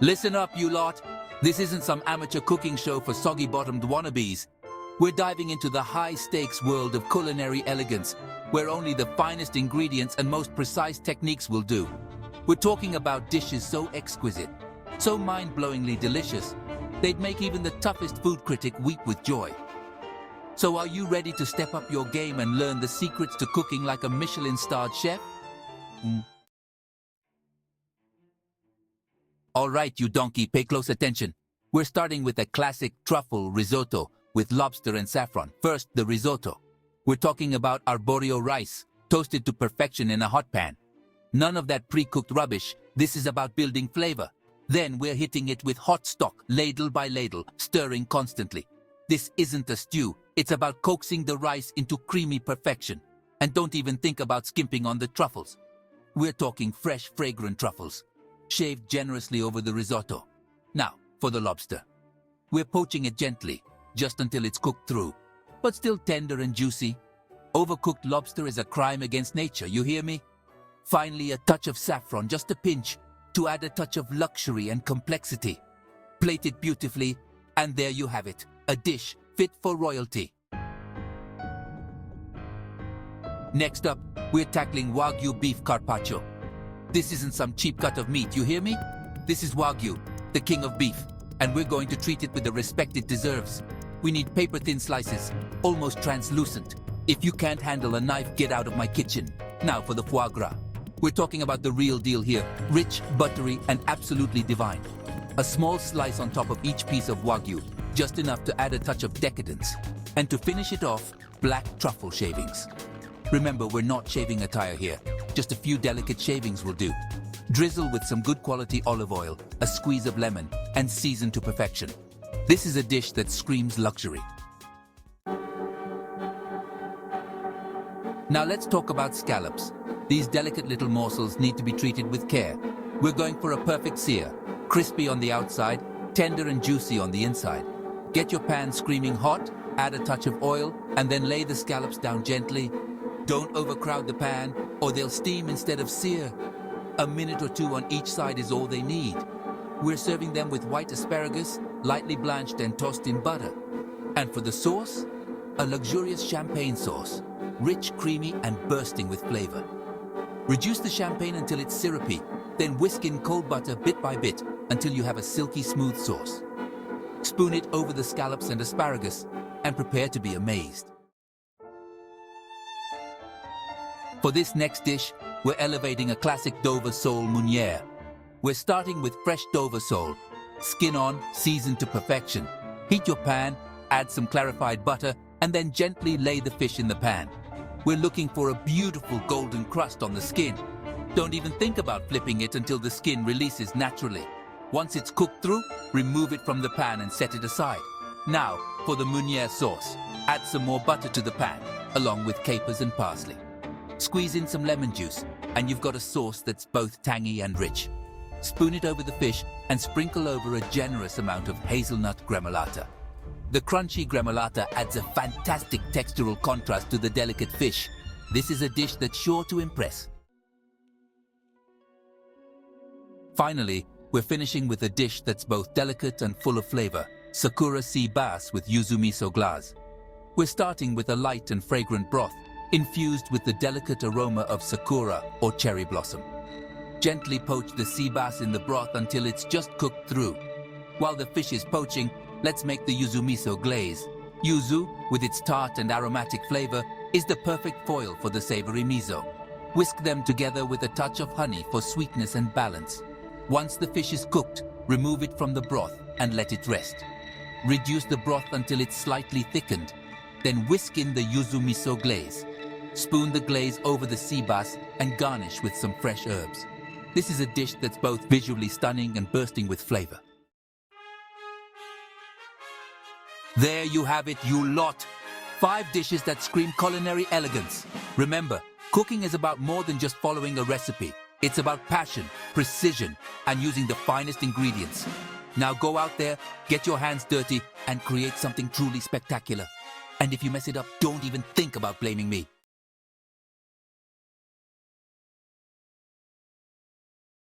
Listen up, you lot. This isn't some amateur cooking show for soggy-bottomed wannabes. We're diving into the high-stakes world of culinary elegance, where only the finest ingredients and most precise techniques will do. We're talking about dishes so exquisite, so mind-blowingly delicious, they'd make even the toughest food critic weep with joy. So are you ready to step up your game and learn the secrets to cooking like a Michelin-starred chef? All right, you donkey, pay close attention. We're starting with a classic truffle risotto with lobster and saffron. First, the risotto. We're talking about arborio rice, toasted to perfection in a hot pan. None of that pre-cooked rubbish. This is about building flavor. Then we're hitting it with hot stock, ladle by ladle, stirring constantly. This isn't a stew. It's about coaxing the rice into creamy perfection. And don't even think about skimping on the truffles. We're talking fresh, fragrant truffles, shaved generously over the risotto. Now, for the lobster. We're poaching it gently, just until it's cooked through, but still tender and juicy. Overcooked lobster is a crime against nature, you hear me? Finally, a touch of saffron, just a pinch, to add a touch of luxury and complexity. Plate it beautifully, and there you have it, a dish fit for royalty. Next up, we're tackling Wagyu beef carpaccio. This isn't some cheap cut of meat, you hear me? This is Wagyu, the king of beef, and we're going to treat it with the respect it deserves. We need paper-thin slices, almost translucent. If you can't handle a knife, get out of my kitchen. Now for the foie gras. We're talking about the real deal here, rich, buttery, and absolutely divine. A small slice on top of each piece of Wagyu, just enough to add a touch of decadence. And to finish it off, black truffle shavings. Remember, we're not shaving attire here. Just a few delicate shavings will do. Drizzle with some good quality olive oil, a squeeze of lemon, and season to perfection. This is a dish that screams luxury. Now let's talk about scallops. These delicate little morsels need to be treated with care. We're going for a perfect sear, crispy on the outside, tender and juicy on the inside. Get your pan screaming hot, add a touch of oil, and then lay the scallops down gently. Don't overcrowd the pan, or they'll steam instead of sear. A minute or two on each side is all they need. We're serving them with white asparagus, lightly blanched and tossed in butter. And for the sauce, a luxurious champagne sauce, rich, creamy, and bursting with flavor. Reduce the champagne until it's syrupy, then whisk in cold butter bit by bit until you have a silky smooth sauce. Spoon it over the scallops and asparagus, and prepare to be amazed. For this next dish, we're elevating a classic Dover sole meunière. We're starting with fresh Dover sole, skin on, seasoned to perfection. Heat your pan, add some clarified butter, and then gently lay the fish in the pan. We're looking for a beautiful golden crust on the skin. Don't even think about flipping it until the skin releases naturally. Once it's cooked through, remove it from the pan and set it aside. Now, for the meunière sauce, add some more butter to the pan, along with capers and parsley. Squeeze in some lemon juice, and you've got a sauce that's both tangy and rich. Spoon it over the fish and sprinkle over a generous amount of hazelnut gremolata. The crunchy gremolata adds a fantastic textural contrast to the delicate fish. This is a dish that's sure to impress. Finally, we're finishing with a dish that's both delicate and full of flavor, Sakura sea bass with yuzu miso glaze. We're starting with a light and fragrant broth, infused with the delicate aroma of sakura or cherry blossom. Gently poach the sea bass in the broth until it's just cooked through. While the fish is poaching, let's make the yuzu miso glaze. Yuzu, with its tart and aromatic flavor, is the perfect foil for the savory miso. Whisk them together with a touch of honey for sweetness and balance. Once the fish is cooked, remove it from the broth and let it rest. Reduce the broth until it's slightly thickened. Then whisk in the yuzu miso glaze. Spoon the glaze over the sea bass and garnish with some fresh herbs. This is a dish that's both visually stunning and bursting with flavor. There you have it, you lot. 5 dishes that scream culinary elegance. Remember, cooking is about more than just following a recipe. It's about passion, precision, and using the finest ingredients. Now go out there, get your hands dirty, and create something truly spectacular. And if you mess it up, don't even think about blaming me.